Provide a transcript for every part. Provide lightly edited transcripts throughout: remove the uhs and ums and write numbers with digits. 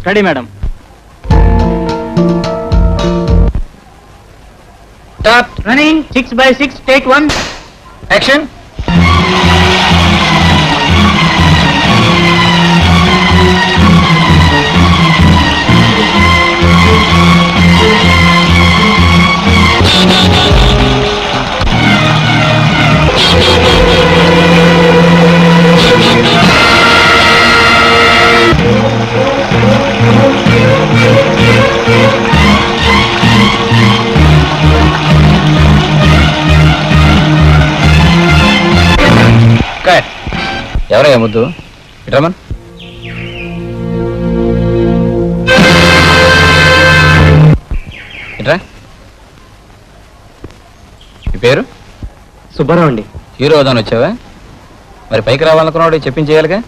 Ready madam. Start. Running 6x6 take 1. Action. ఎవరయ్యా ముద్దు? ఇట్రమన్. ఇట్రా. ఈ పేరు? సుబ్బారావు అండి. హీరో అవుదాని వచ్చావా? మరి పైకి రావాలనుకున్నాడు చెప్పించేయాలిగా.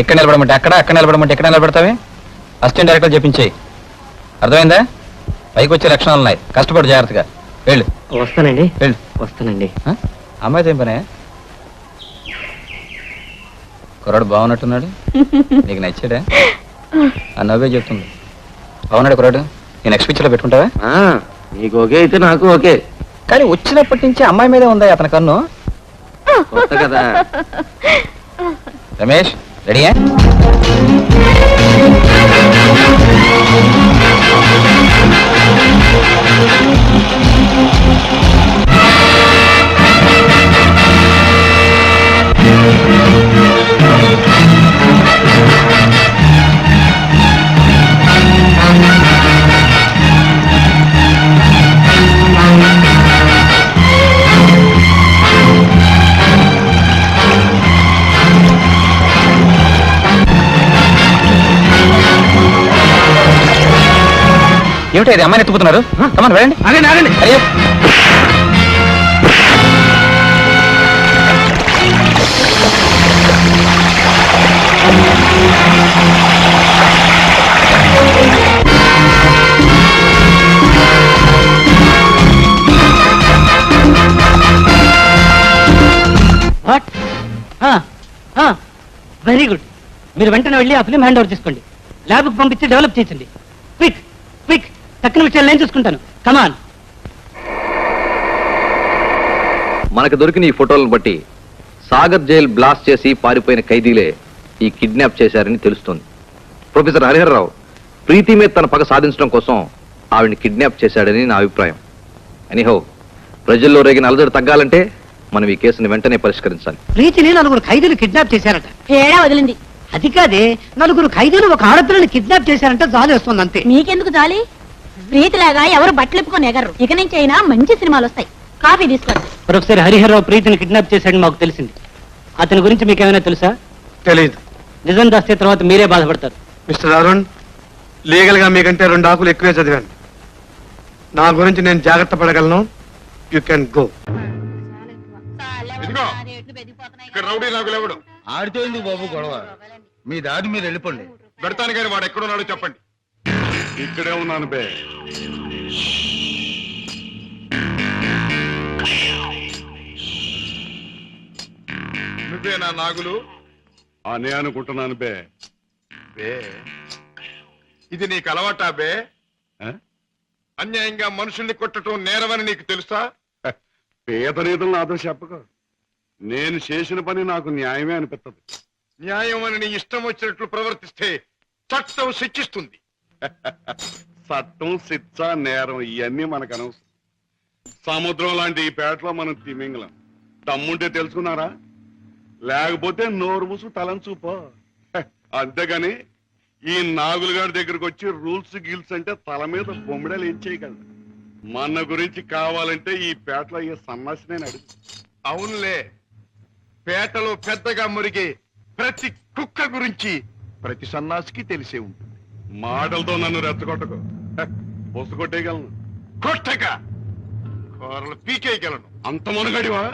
ఎక్కడ నిలబడమంటే అక్కడ, అక్కడ నిలబడమంటే ఎక్కడ నిలబడతావే? Assistant director చెప్పించేయి. అర్థమైందా? పైకి వచ్చే లక్షణాలు ఉన్నాయి, కష్టపడు జాగ్రత్తగా. వెళ్ళు. వస్తానండి. వెళ్ళు. వస్తానండి. అమ్మాయితో ఏం పనే? కుర్రాడు బాగున్నట్టున్నాడు. నీకు నచ్చాడా? ఆ నవ్వే చెప్తుంది. బాగున్నాడు కుర్రాడు. నేను నెక్స్ట్ పిక్చర్లో పెట్టుకుంటావా? నీకు ఓకే అయితే నాకు ఓకే. కానీ వచ్చినప్పటి నుంచి అమ్మాయి మీదే ఉందా అతని కన్ను? కొత్త కదా. రమేష్ రెడీయా? ఏమిటో ఇది అమ్మాయిని ఎత్తుకుతున్నారు? కమాన్ వెళ్ళండి. ఆగండి ఆగండి. అయ్యో వాట్? Very good. మీరు వెంటనే వెళ్ళి ఆ ఫిలిం హ్యాండ్ ఓవర్ చేసుకోండి. ల్యాబ్కి పంపించి డెవలప్ చేసింది. Quick quick. తక్కిన విషయాలు నేను చూసుకుంటాను. కమాన్. మనకు దొరికిన ఈ ఫోటోలను బట్టి సాగర్ జైల్ బ్లాస్ట్ చేసి పారిపోయిన ఖైదీలే ఈ కిడ్నాప్ చేశారని తెలుస్తోంది. ప్రొఫెసర్ హరిహరరావు ప్రీతి మీద తన పగ సాధించడం కోసం ఆవిడ్ని కిడ్నాప్ చేశాడని నా అభిప్రాయం. ఎనీహౌ, ప్రజల్లో రేగిన అలజడి తగ్గాలంటే మనం ఈ కేసుని వెంటనే పరిష్కరించాలి. ప్రీతిని 4 ఖైదీలు కిడ్నాప్ చేశారట. ఏడా వదిలింది. అది కాదే, 4 ఖైదీలు ఒక ఆడపిల్లని కిడ్నాప్ చేశారంటే జాలి వస్తుంది అంతే. మీకెందుకు జాలి? ప్రీతిలాగా ఎవరు బట్టలిప్పుకొని ఎగరు. ఇక నుంచి అయినా మంచి సినిమాలు వస్తాయి. కాఫీ తీసుకోండి. ప్రొఫెసర్ హరిహరరావు ప్రీతిని కిడ్నాప్ చేశాడని మాకు తెలిసింది. అతని గురించి మీకేమైనా తెలుసా? తెలీదు. నిజం దాస్తే తర్వాత మీరే బాధపడతారు. మిస్టర్ అరుణ్, లీగల్ గా మీకంటే 2 ఆకులు ఎక్కువే చదివాను. నా గురించి నేను జాగ్రత్త పడగలను. You can go. ఆడితో ఎందుకు బాబు గొడవ? మీ దారి మీరు వెళ్ళిపోండి. పెడతాను కానీ వాడు ఎక్కడున్నాడో చెప్పండి. ఇక్కడే ఉన్నాను బే. నువ్వే నా నాగులు అనే అనుకుంటున్నాను బే. బే, ఇది నీకు అలవాటా బే? అన్యాయంగా మనుషుల్ని కొట్టడం నేరమని నీకు తెలుసా? పేదరీతులు నాతో చెప్పక. నేను చేసిన పని నాకు న్యాయమే అనిపిస్తుంది. న్యాయం అని నీ ఇష్టం వచ్చినట్లు ప్రవర్తిస్తే చట్టం శిక్షిస్తుంది. చట్టం, శిక్ష, నేరం ఇవన్నీ మనకు అనవసరం. సముద్రం లాంటి ఈ పేటలో మనం తిమింగలం. దమ్ముంటే తెలుసుకున్నారా? లేకపోతే నోరు మూసు తలంచూపో. అంతేగాని ఈ నాగులు గారి దగ్గరకు వచ్చి రూల్స్ గిల్స్ అంటే తల మీద బొమ్మిడలు ఏం చేయగలరు? మన గురించి కావాలంటే ఈ పేటలో ఈ సన్నాసి నేను అడుగు. అవునులే, పేటలో పెద్దగా మురిగే ప్రతి కుక్క గురించి ప్రతి సన్నాసికి తెలిసే ఉంటుంది. మాటలతో నన్ను రెచ్చగొట్టకు. బొస్సు కొట్టేయగలను, కొట్టక కూరలు పీకేయగలను. అంత మునగడివా?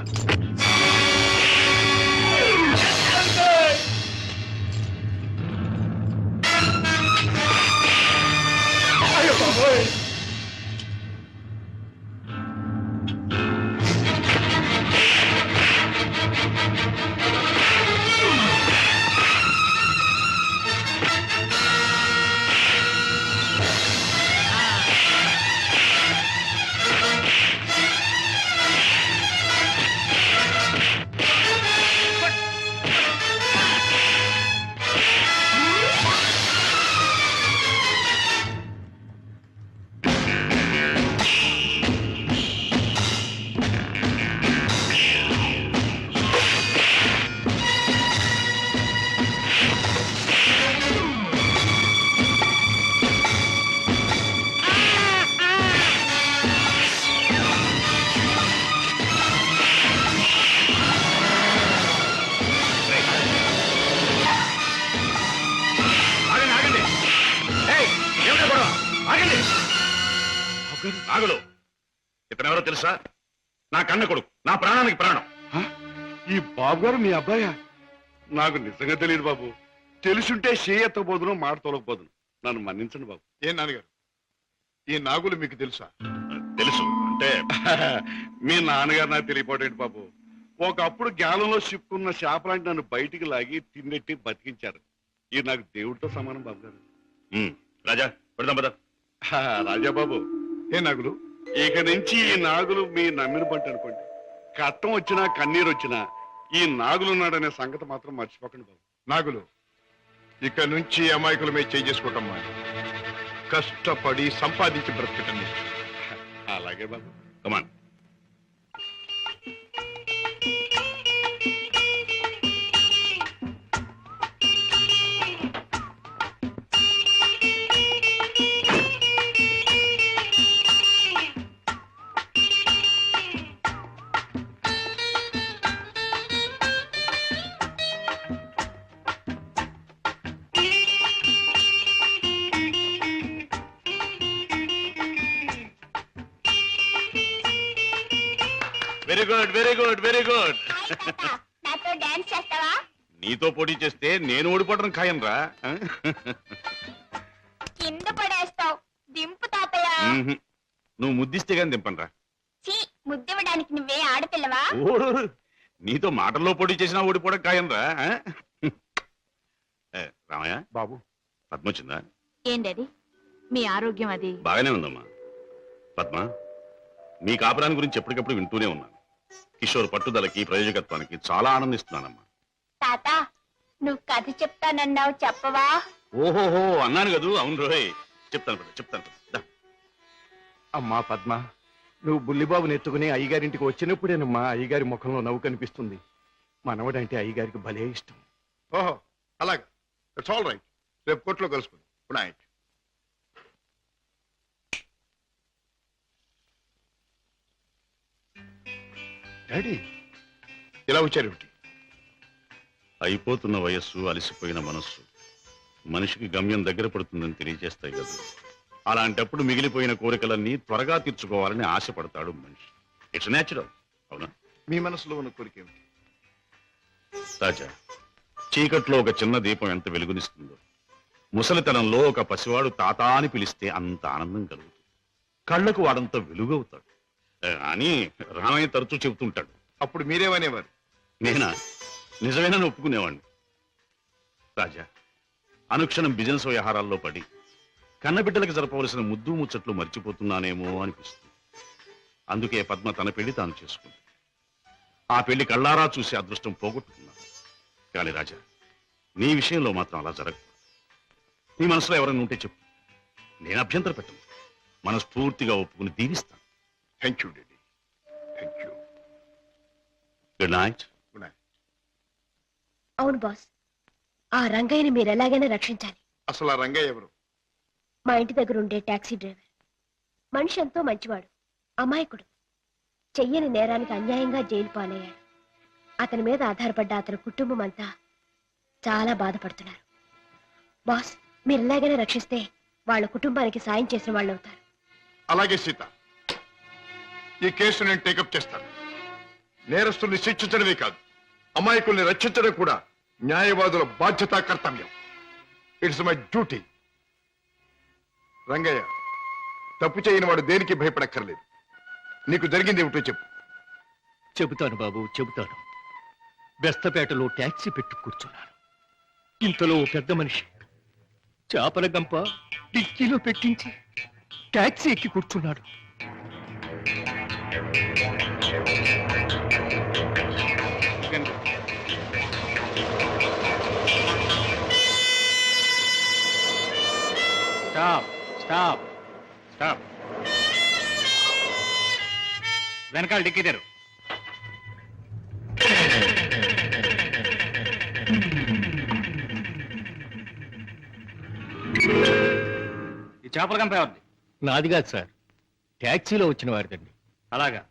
నాగులు ఇతనెవరో తెలుసా? నా కన్న కొడుకు, నా ప్రాణానికి ప్రాణం. ఈ బాబు గారు మీ అబ్బాయా? నాకు నిజంగా తెలియదు బాబు. తెలుసుంటే చేయెత్తబోదును, మాట తొలగబోదును. నన్ను మన్నించండి బాబు. ఏ నాన్నగారు, ఈ నాగులు మీకు తెలుసా? తెలుసు అంటే మీ నాన్నగారు నాకు తెలియపోటేంటి బాబు. ఒకప్పుడు జ్ఞానంలో చిక్కున్న చేపలాంటి నన్ను బయటికి లాగి తిన్నెట్టి బతికించారు. ఇది నాకు దేవుడితో సమానం బాబు గారు. రాజా పెడదాం పద. రాజా బాబు, ఏ నాగులు, ఇక నుంచి ఈ నాగులు మీ నమ్మిన పంట అనుకోండి. కట్టం వచ్చినా కన్నీరు వచ్చినా ఈ నాగులున్నాడనే సంగతి మాత్రం మర్చిపోకండి బాబు. నాగులు, ఇక నుంచి అమాయకుల మీద చేసుకుంటాం మాని కష్టపడి సంపాదించి బ్రతకటం నేర్చు. అలాగే బాబు. Come on. Very good, very good, very good. నాతో డాన్స్ చేస్తావా? నీతో పోటీ చేస్తే నేను ఓడిపోవడం ఖాయం రా. కింద పడేస్తావు. దింపు తాతయ్య. నువ్వు ముద్దిస్తే గాని దింపను రా. చీ, ముద్దివ్వడానికి నువ్వే ఆడపిల్లవా? ఓ, నీతో మాటల్లో పోటీ చేసినా ఓడిపోవడం ఖాయం రా. రామయ్య బాబు, పద్మ వచ్చిందా? ఏంటది? మీ ఆరోగ్యం అది బాగానే ఉందమ్మా. పద్మ, మీ కాపురాన్ని గురించి ఎప్పటికప్పుడు వింటూనే ఉన్నాను. కిషోర్ పట్టుదలకి ప్రయోజకత్వానికి చాలా ఆనందిస్తున్నానమ్మా. తాత, నువ్వు కథ చెప్తానన్నావు, చెప్పవా? ఓహోహో అన్నాను కదూ. అవును రోయ్, చెప్తాను పద, చెప్తాను పద. దా. అమ్మా పద్మ, నువ్వు బుల్లిబాబుని ఎత్తుకుని అయ్యగారింటికి వచ్చినప్పుడేనమ్మా అయ్యగారి ముఖంలో నవ్వు కనిపిస్తుంది. మనవడంటే అయ్యగారికి భలే ఇష్టం. ఓహో అలాగా, ఇట్స్ ఆల్ రైట్. రేపు కోర్టులో కలుసుకుందాం. Good night. డాడీ, ఇలా వచ్చారేమిటి? అయిపోతున్న వయస్సు, అలసిపోయిన మనస్సు మనిషికి గమ్యం దగ్గర పడుతుందని తెలియజేస్తాయి కదా. అలాంటప్పుడు మిగిలిపోయిన కోరికలన్నీ త్వరగా తీర్చుకోవాలని ఆశపడతాడు మనిషి. It's natural. అవునా? మీ మనసులో ఉన్న కోరిక ఏమిటి? రాజా, చీకట్లో ఒక చిన్న దీపం ఎంత వెలుగునిస్తుందో, ముసలితనంలో ఒక పసివాడు తాత అని పిలిస్తే అంత ఆనందం కలుగుతుంది. కళ్ళకు వాడంత వెలుగవుతాడు అని రామయ్య తరచూ చెబుతుంటాడు. అప్పుడు మీరేమనేవారు? నేనా? నిజమేనని ఒప్పుకునేవాడిని. రాజా, అనుక్షణం బిజినెస్ వ్యవహారాల్లో పడి కన్నబిడ్డలకు జరపవలసిన ముద్దు ముచ్చట్లు మర్చిపోతున్నానేమో అనిపిస్తుంది. అందుకే పద్మ తన పెళ్లి తాను చేసుకుంది. ఆ పెళ్లి కళ్ళారా చూసి అదృష్టం పోగొట్టుకున్నాను. కానీ రాజా, నీ విషయంలో మాత్రం అలా జరగదు. నీ మనసులో ఎవరైనా ఉంటే చెప్పు, నేను అభ్యంతర పెట్టను. మనస్ఫూర్తిగా ఒప్పుకుని దీవిస్తాను. Thank you daddy, thank you. Good night. Good night. అవును బాస్, ఆ రంగయ్యని మీరు ఎలాగైనా రక్షించాలి. అసలు ఆ రంగయ్య ఎవరు? మా ఇంటి దగ్గర ఉండే టాక్సీ డ్రైవర్. మనిషి ఎంతో మంచివాడు, అమాయకుడు. చెయ్యని నేరానికి అన్యాయంగా జైలు పాలయ్యాడు. అతని మీద ఆధారపడ్డ అతని కుటుంబం అంతా చాలా బాధపడుతున్నారు. బాస్, మీరు ఎలాగైనా రక్షిస్తే వాళ్ళ కుటుంబానికి సాయం చేసిన వాళ్ళు అవుతారు. అలాగే సీత, ఈ కేసు నేను టేకప్ చేస్తాను. నేరస్తుల్ని శిక్షించడమే కాదు, అమాయకుల్ని రక్షించడం కూడా న్యాయవాదుల బాధ్యత, కర్తవ్యం. It's my duty. రంగయ్య, తప్పు చేయని వాడు దేనికి భయపడక్కర్లేదు. నీకు జరిగింది ఏమిటో చెప్పు. చెబుతాను బాబు, చెబుతాను. బెస్తపేటలో ట్యాక్సీ పెట్టి కూర్చున్నాను. ఇంతలో ఓ పెద్ద మనిషి చేపల గంప డిక్కీలో పెట్టించి ట్యాక్సీ ఎక్కి కూర్చున్నాడు. Stop, stop, stop. వెనకాల డిక్కీ తెరు. ఈ చేపల గంప ఎవరిది? నాది కాదు సార్, ట్యాక్సీలో వచ్చిన వారిదండి. అలాగా.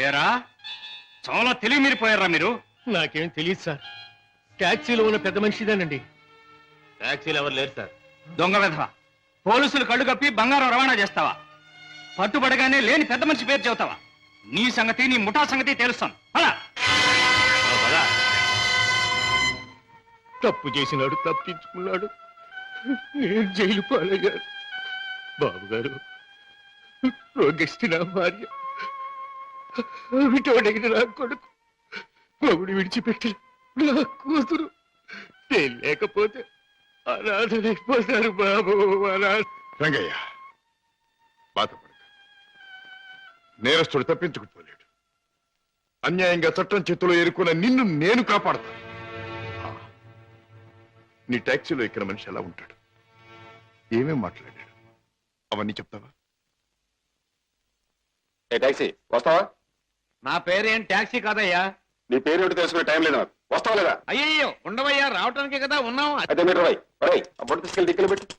ఏరా, చాలా తెలివి మీరిపోయారా మీరు? నాకేం తెలియదు సార్. ట్యాక్సీలో ఉన్న పెద్ద మనిషిదేనండి. ట్యాక్సీలు ఎవరు లేరు సార్. దొంగ వెధవ, పోలీసులు కళ్ళు కప్పి బంగారం రవాణా చేస్తావా? పట్టుబడగానే లేని పెద్ద మనిషి పేరు చెబుతావా? నీ సంగతి, నీ ముఠా సంగతి తెలుస్తాం. అలా తప్పు చేసినాడు, తప్పించుకున్నాడు. నేను జైలు పాలయ్యాను. బాబు గారు, రోగిష్టి నా భార్య, విటోడైన నా కొడుకు, మొగుడు విడిచిపెట్టి నా కూతురు, నేను లేకపోతే అనాథలైపోతారు బాబు. రంగయ్య, బాధపడక. నేరస్తుడు తప్పించుకుపోలేడు. అన్యాయంగా చట్టం చేతిలో ఎరుకున్న నిన్ను నేను కాపాడతాను. నీ టాక్సీలో ఇక్కడ మనిషి ఎలా ఉంటాడు, ఏమేం మాట్లాడాడు, అవన్నీ చెప్తావా? టాక్సీ వస్తావా? నా పేరేం ట్యాక్సీ కాదయ్యా. నీ పేరు ఏంటో తెలుసుకునే టైం లేదు నాకు. వస్తావా లేదా? అయ్యయ్యో, ఉండవయ్యా, రావటానికే కదా ఉన్నాం. అయితే మీరు ఆ బొట్టు తీసుకెళ్ళి దిక్కులు పెట్టు.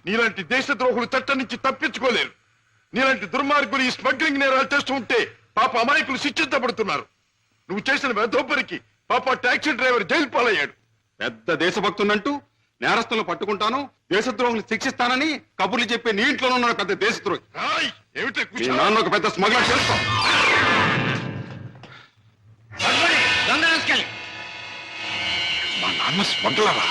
నీలాంటి దేశద్రోహులు చట్టం నుంచి తప్పించుకోలేరు. నీలాంటి దుర్మార్గులు ఈ స్మగ్లింగ్ నేరాలు చేస్తూ ఉంటే పాప అమాయకులు శిక్షించబడుతున్నారు. నువ్వు చేసిన వెధోపరికి పాప టాక్సీ డ్రైవర్ జైలు పాలయ్యాడు. పెద్ద దేశభక్తున్నంటూ నేరస్తులను పట్టుకుంటాను, దేశద్రోహులు శిక్షిస్తానని కబుర్లు చెప్పే నీ ఇంట్లోనే ఉన్న పెద్ద దేశద్రోహి. ఏమిటే మీ నాన్న ఒక పెద్ద స్మగ్లర్ చేస్తాం. దొంగ మా నాన్న స్మగ్లరా?